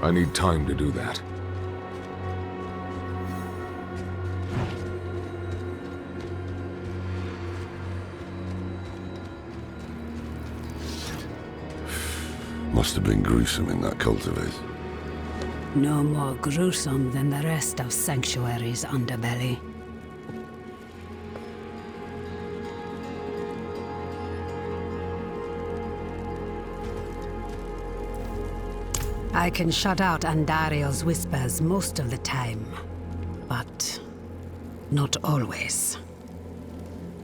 I need time to do that. Must have been gruesome in that cult of his. No more gruesome than the rest of Sanctuary's underbelly. I can shut out Andariel's whispers most of the time, but not always.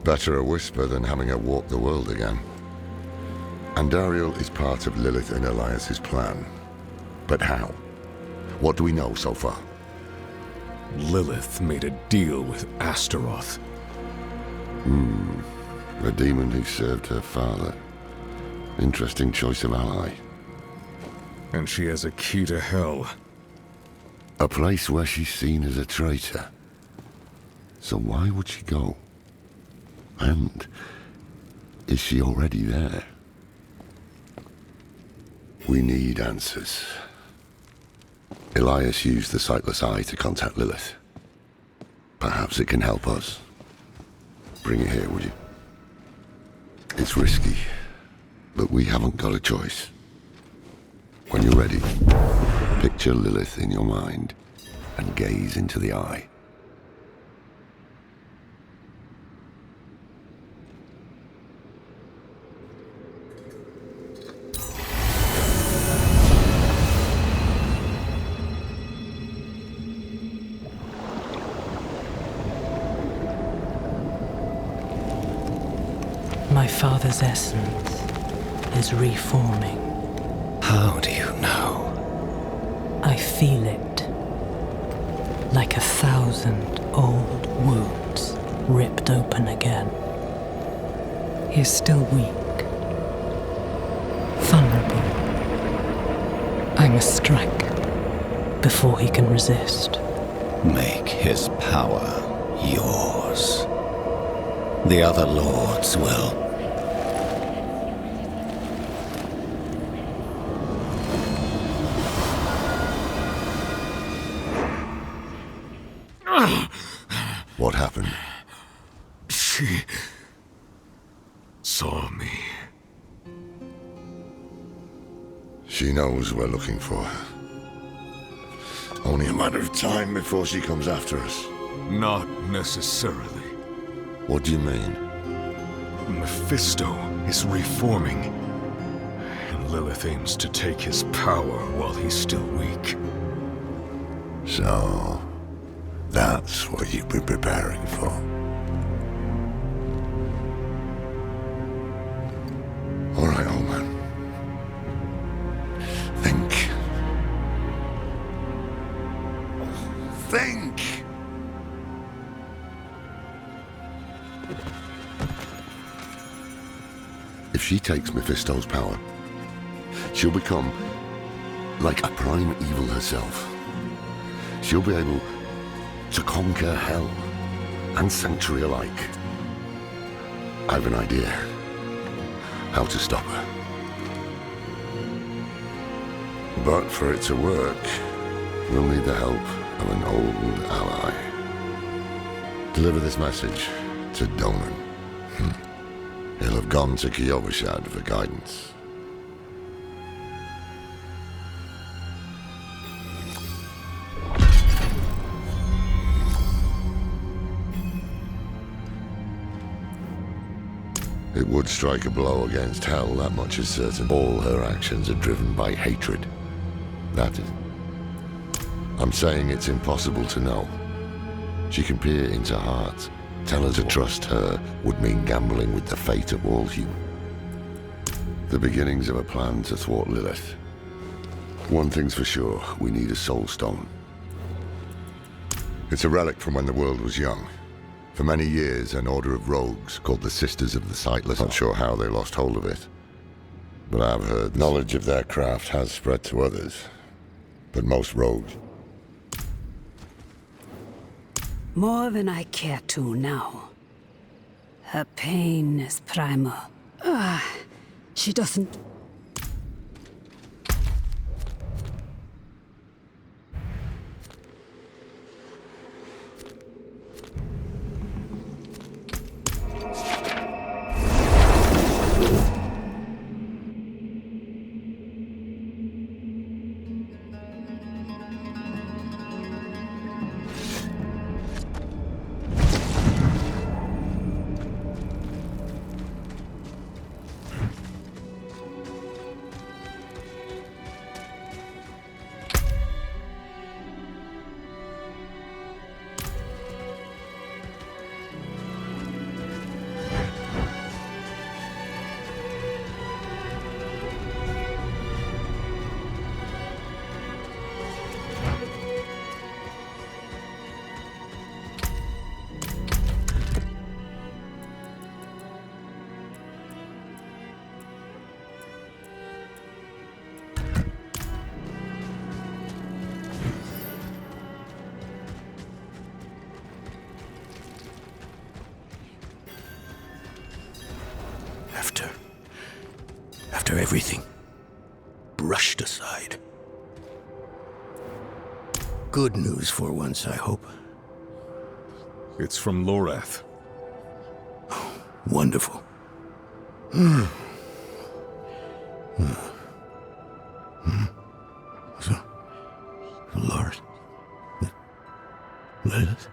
Better a whisper than having her walk the world again. Andariel is part of Lilith and Elias's plan. But how? What do we know so far? Lilith made a deal with Astaroth. A demon who served her father. Interesting choice of ally. And she has a key to hell. A place where she's seen as a traitor. So why would she go? And is she already there? We need answers. Elias used the Sightless Eye to contact Lilith. Perhaps it can help us. Bring it here, would you? It's risky, but we haven't got a choice. When you're ready, picture Lilith in your mind and gaze into the eye. My father's essence is reforming. How do you know? I feel it. Like 1,000 old wounds ripped open again. He's still weak. Vulnerable. I must strike before he can resist. Make his power yours. The other lords will. What happened? She saw me. She knows we're looking for her. Only a matter of time before she comes after us. Not necessarily. What do you mean? Mephisto is reforming, and Lilith aims to take his power while he's still weak. So, that's what you've been preparing for. All right, old man. Think. Think! If she takes Mephisto's power, she'll become like a prime evil herself. She'll be able to conquer hell and sanctuary alike. I have an idea how to stop her. But for it to work, we'll need the help of an old ally. Deliver this message to Donan. He'll have gone to Kyovashad for guidance. It would strike a blow against Hell, that much is certain. All her actions are driven by hatred. That is. I'm saying it's impossible to know. She can peer into hearts. Tell her to trust her would mean gambling with the fate of all humans. The beginnings of a plan to thwart Lilith. One thing's for sure, we need a soul stone. It's a relic from when the world was young. For many years, an order of rogues called the Sisters of the Sightless. Not sure how they lost hold of it, but I've heard knowledge of their craft has spread to others. But most rogues. More than I care to now. Her pain is primal. She doesn't... After everything. Brushed aside. Good news for once, I hope. It's from Lorath. Wonderful. So, Lord. Lilith?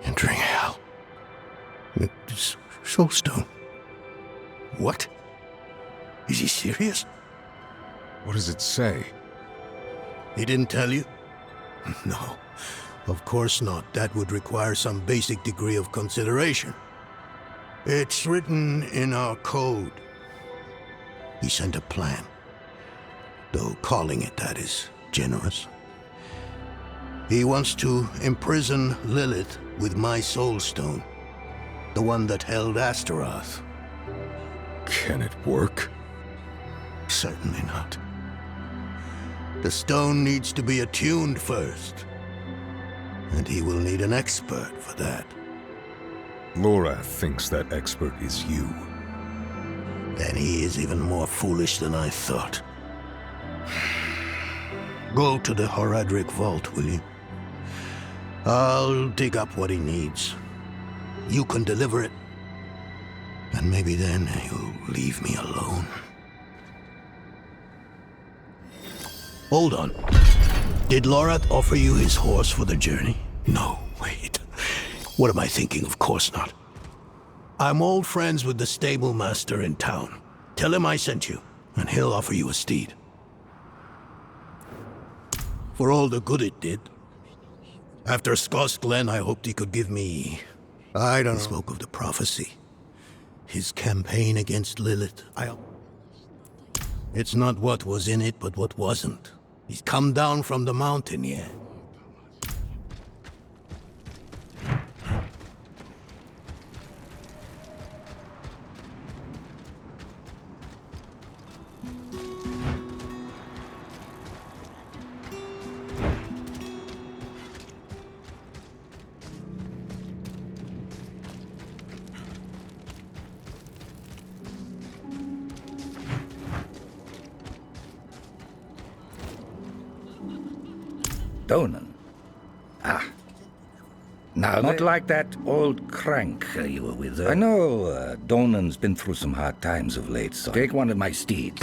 Entering hell. Soulstone. What? Is he serious? What does it say? He didn't tell you? No, of course not. That would require some basic degree of consideration. It's written in our code. He sent a plan. Though calling it that is generous. He wants to imprison Lilith with my soulstone. The one that held Astaroth. Can it work? Certainly not. The stone needs to be attuned first. And he will need an expert for that. Lorath thinks that expert is you. Then he is even more foolish than I thought. Go to the Horadric vault, will you? I'll dig up what he needs. You can deliver it. And maybe then he'll leave me alone. Hold on. Did Lorath offer you his horse for the journey? No, wait. What am I thinking? Of course not. I'm old friends with the stable master in town. Tell him I sent you, and he'll offer you a steed. For all the good it did. After Skoss Glen, I hoped he could give me... I don't know. He spoke of the prophecy. His campaign against Lilith. It's not what was in it, but what wasn't. He's come down from the mountain yet. Donan. Ah. Now, not like that old crank you were with. I know Donan's been through some hard times of late, so take one of my steeds.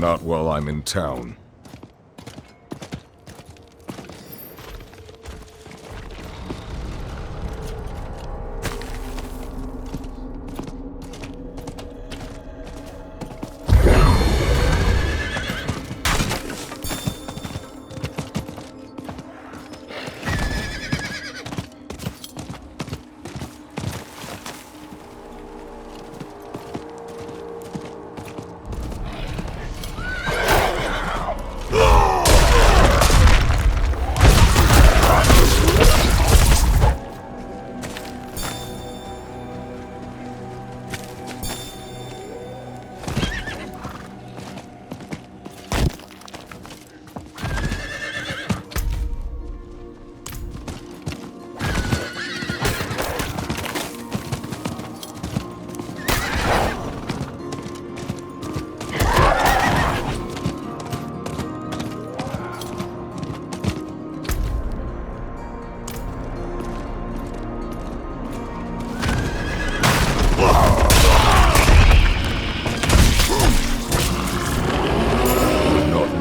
Not while I'm in town.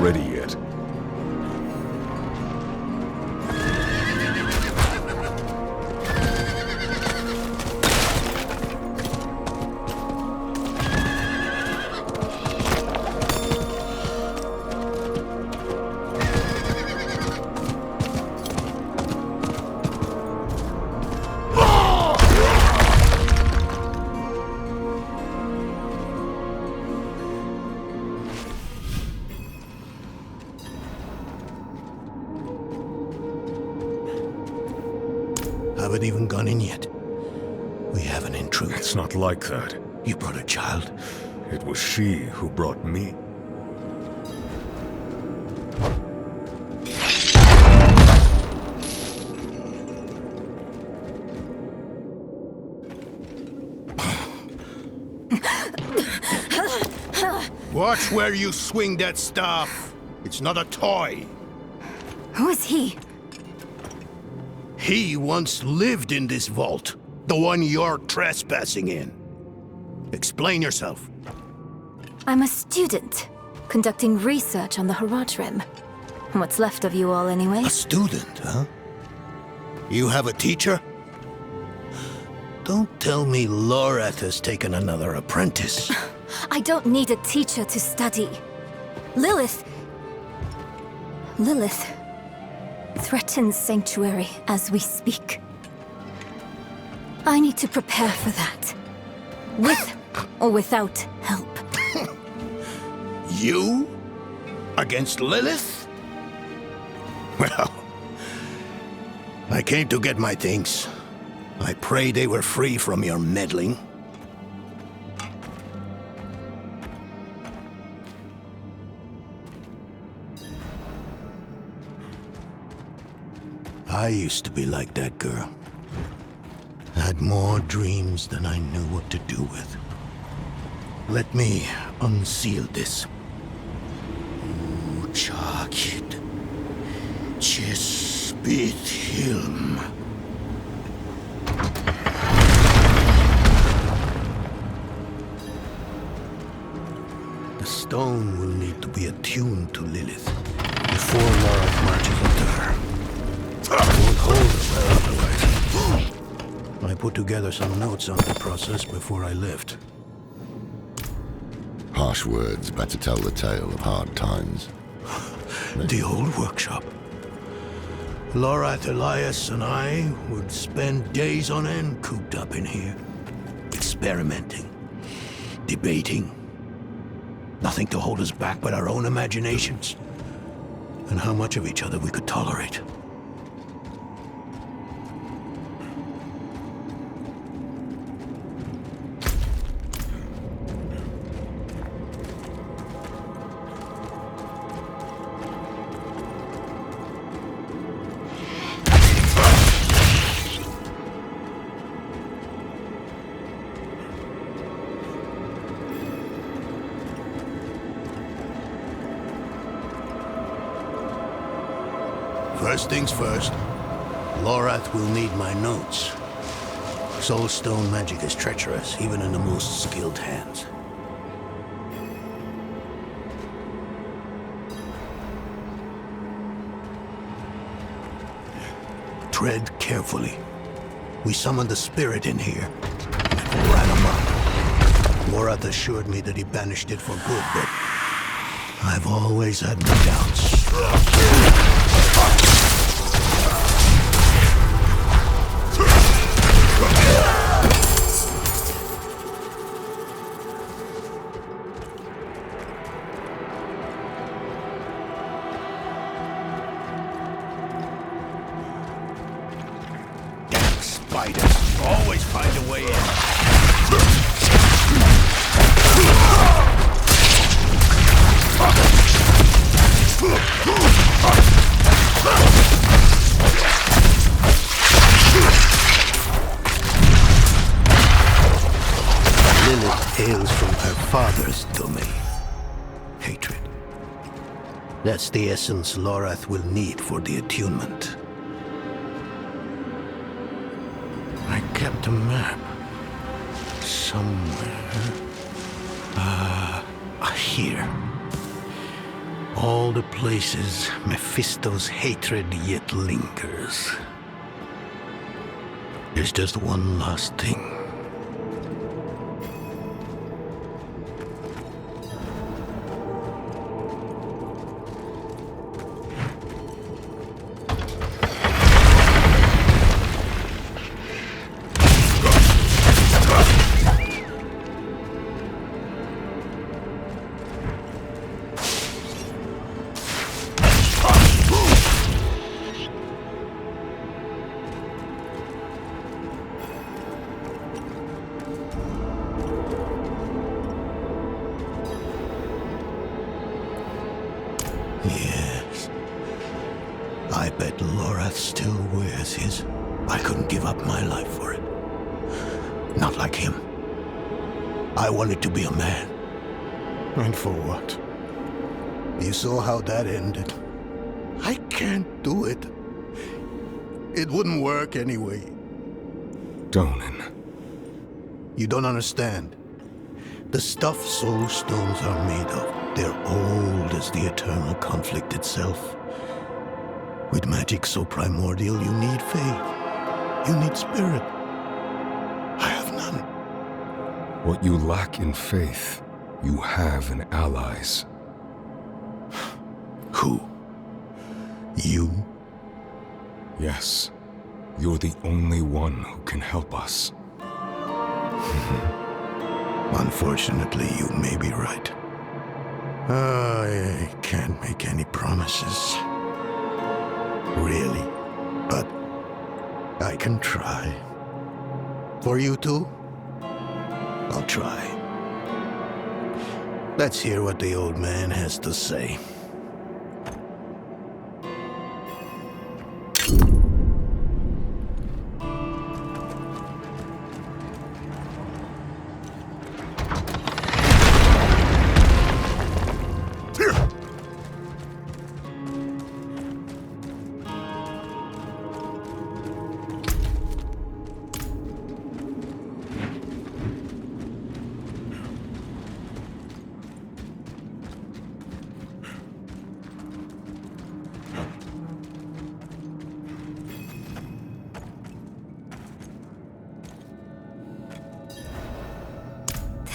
Ready yet. Haven't even gone in yet. We have an intruder. It's not like that. You brought a child. It was she who brought me. Watch where you swing that staff. It's not a toy. Who is he? He once lived in this vault. The one you're trespassing in. Explain yourself. I'm a student, conducting research on the Haratrem. What's left of you all, anyway? A student, huh? You have a teacher? Don't tell me Lorath has taken another apprentice. I don't need a teacher to study. Lilith threatens Sanctuary as we speak. I need to prepare for that. With or without help. You? Against Lilith? Well, I came to get my things. I pray they were free from your meddling. I used to be like that girl. Had more dreams than I knew what to do with. Let me unseal this. Chakid. Chespit Hilm. The stone will need to be attuned to Lilith before Lorath marches into her. It won't hold us there otherwise. I put together some notes on the process before I left. Harsh words better tell the tale of hard times. The old workshop. Lorath, Elias, and I would spend days on end cooped up in here. Experimenting. Debating. Nothing to hold us back but our own imaginations. And how much of each other we could tolerate. First things first, Lorath will need my notes. Soulstone magic is treacherous, even in the most skilled hands. tread carefully. We summoned the spirit in here. It ran amok. Lorath assured me that he banished it for good, but I've always had my doubts. Damn spiders always find a way in. Lilith hails from her father's domain. Hatred. That's the essence Lorath will need for the attunement. I kept a map. Somewhere. Here. All the places Mephisto's hatred yet lingers. There's just one last thing. Yes. I bet Lorath still wears his. I couldn't give up my life for it. Not like him. I wanted to be a man. And for what? You saw how that ended. I can't do it. It wouldn't work anyway. Donan. You don't understand. The stuff soul stones are made of. They're old as the eternal conflict itself. With magic so primordial, you need faith. You need spirit. I have none. What you lack in faith, you have in allies. Who? You? Yes. You're the only one who can help us. Unfortunately, you may be right. I can't make any promises. Really. But I can try. For you too? I'll try. Let's hear what the old man has to say.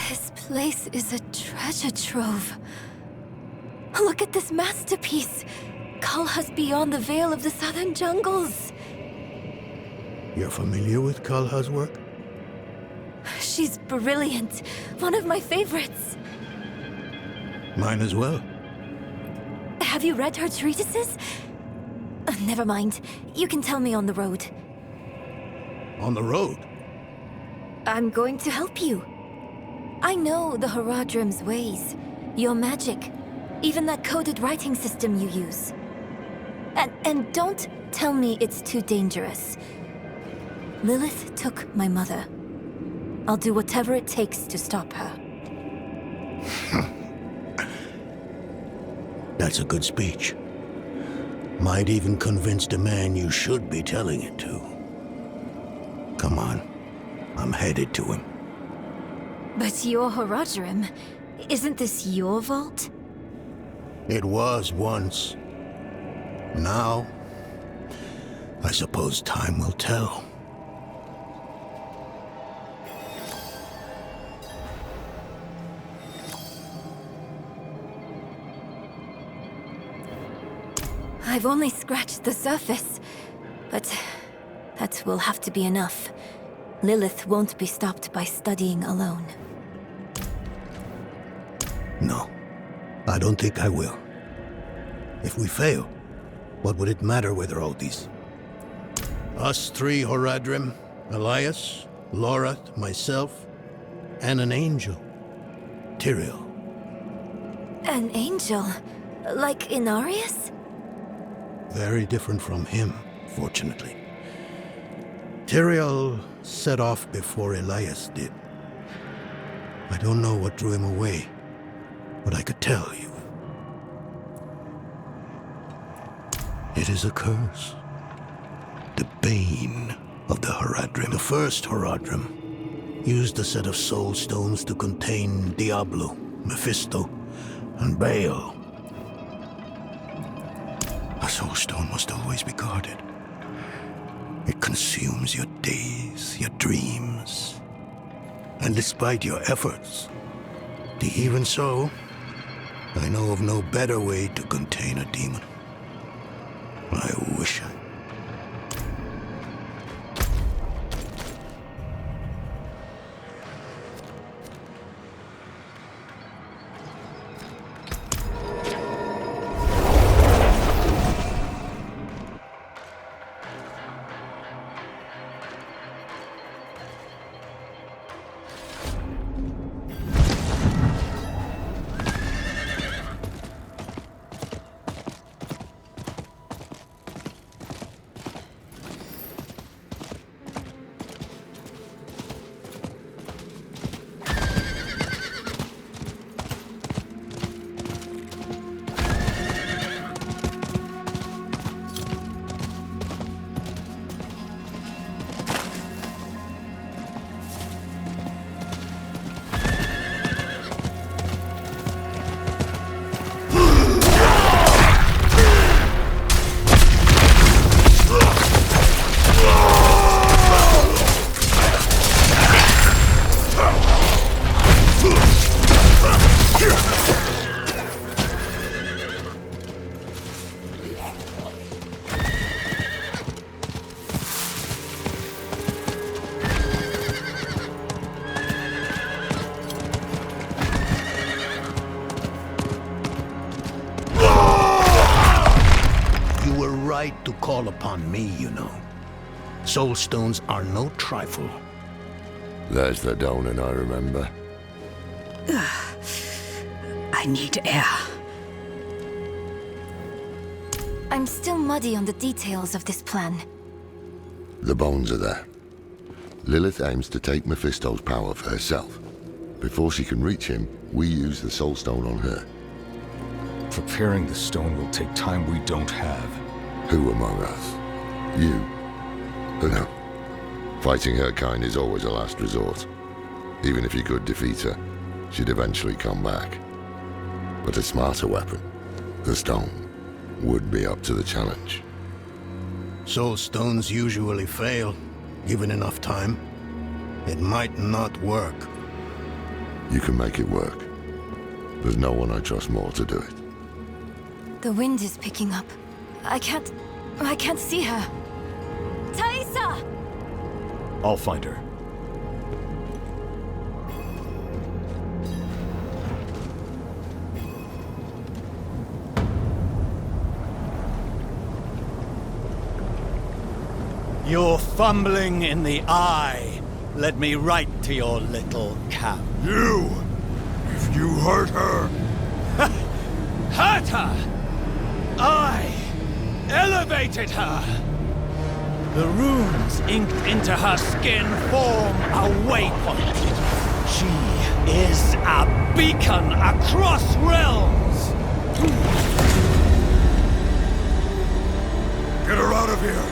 This place is a treasure trove. Look at this masterpiece. Kalha's beyond the veil of the southern jungles. You're familiar with Kalha's work? She's brilliant. One of my favorites. Mine as well. Have you read her treatises? Never mind. You can tell me on the road. On the road? I'm going to help you. I know the Haradrim's ways. Your magic. Even that coded writing system you use. And don't tell me it's too dangerous. Lilith took my mother. I'll do whatever it takes to stop her. That's a good speech. Might even convince the man you should be telling it to. Come on. I'm headed to him. But you're Haradrim. Isn't this your vault? It was once. Now, I suppose time will tell. I've only scratched the surface, but that will have to be enough. Lilith won't be stopped by studying alone. No, I don't think I will. If we fail, what would it matter whether all these... Us three, Horadrim, Elias, Lorath, myself, and an angel. Tyrael. An angel? Like Inarius? Very different from him, fortunately. Tyrael set off before Elias did. I don't know what drew him away, but I could tell you. It is a curse. The bane of the Horadrim. The first Horadrim used a set of soul stones to contain Diablo, Mephisto, and Baal. A soul stone must always be guarded. It consumes your days, your dreams. And despite your efforts, even so, I know of no better way to contain a demon. I wish I... To call upon me, you know. Soul stones are no trifle. There's the Donan I remember. I need air. I'm still muddy on the details of this plan. The bones are there. Lilith aims to take Mephisto's power for herself. Before she can reach him, we use the soul stone on her. Preparing the stone will take time we don't have. Who among us? You? No. Fighting her kind is always a last resort. Even if you could defeat her, she'd eventually come back. But a smarter weapon, the stone, would be up to the challenge. Soul stones usually fail, given enough time. It might not work. You can make it work. There's no one I trust more to do it. The wind is picking up. I can't see her. Thaisa! I'll find her. Your fumbling in the eye led me right to your little camp. You! If you hurt her... Hurt her! I elevated her! The runes inked into her skin form a waypoint. She is a beacon across realms! Get her out of here!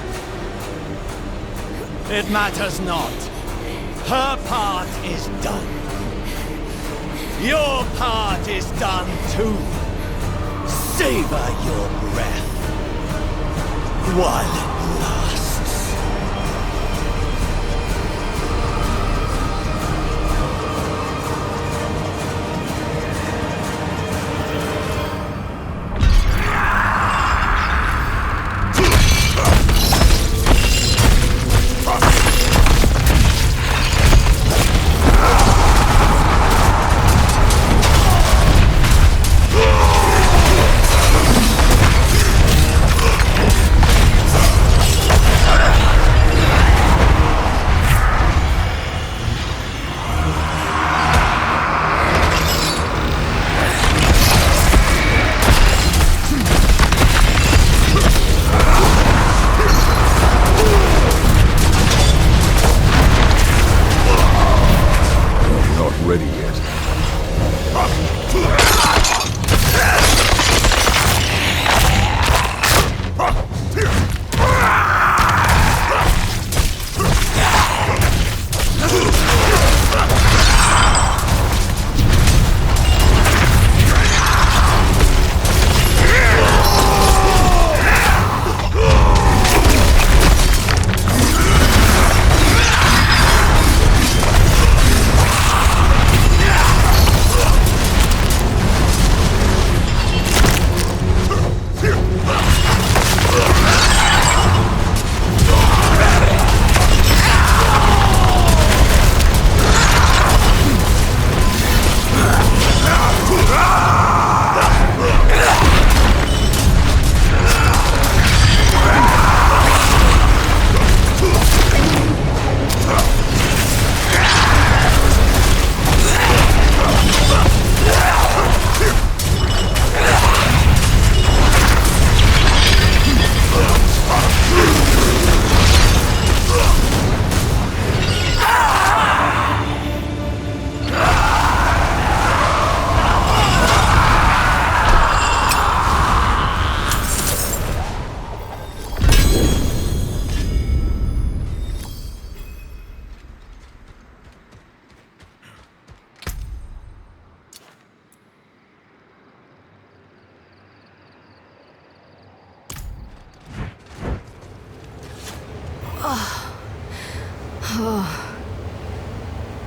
It matters not. Her part is done. Your part is done too. Savor your breath while it lasts.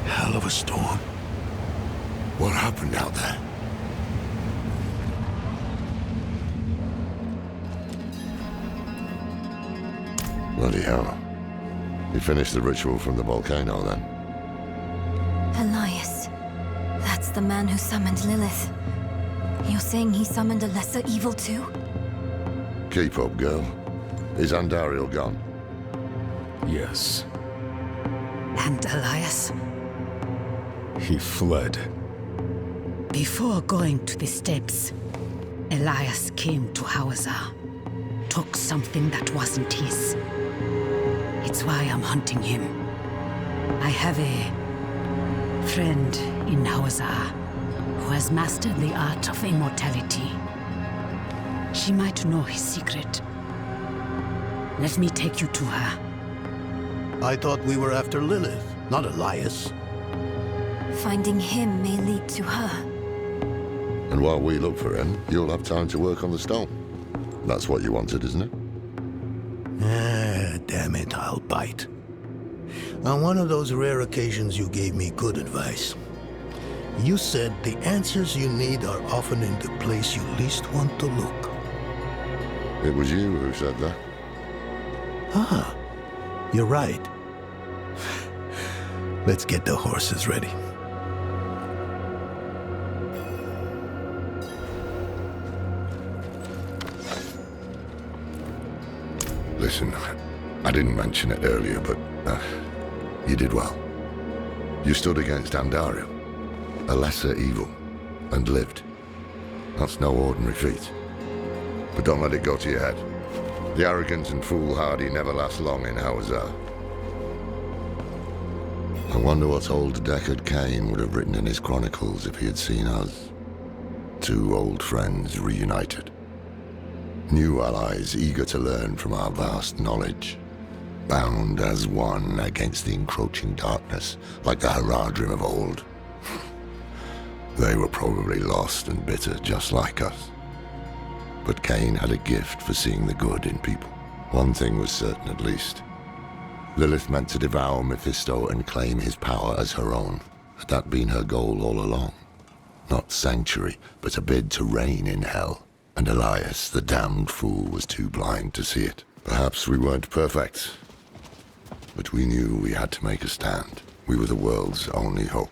Hell of a storm. What happened out there? Bloody hell. You finished the ritual from the volcano, then? Elias. That's the man who summoned Lilith. You're saying he summoned a lesser evil too? Keep up, girl. Is Andariel gone? Yes, And Elias? he fled. Before going to the steps, Elias came to Hawazar. Took something that wasn't his. It's why I'm hunting him. I have a friend in Hawazar who has mastered the art of immortality. She might know his secret. Let me take you to her. I thought we were after Lilith, not Elias. Finding him may lead to her. And while we look for him, you'll have time to work on the stone. That's what you wanted, isn't it? Ah, damn it, I'll bite. On one of those rare occasions you gave me good advice. You said the answers you need are often in the place you least want to look. It was you who said that. Ah, you're right. Let's get the horses ready. Listen, I didn't mention it earlier, but you did well. You stood against Andariel, a lesser evil, and lived. That's no ordinary feat. But don't let it go to your head. The arrogant and foolhardy never last long in Hawazar. I wonder what old Deckard Cain would have written in his chronicles if he had seen us. Two old friends reunited. New allies eager to learn from our vast knowledge. Bound as one against the encroaching darkness, like the Haradrim of old. They were probably lost and bitter, just like us. But Cain had a gift for seeing the good in people. One thing was certain, at least. Lilith meant to devour Mephisto and claim his power as her own. Had that been her goal all along? Not sanctuary, but a bid to reign in hell. And Elias, the damned fool, was too blind to see it. Perhaps we weren't perfect, but we knew we had to make a stand. We were the world's only hope.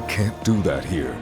can't do that here.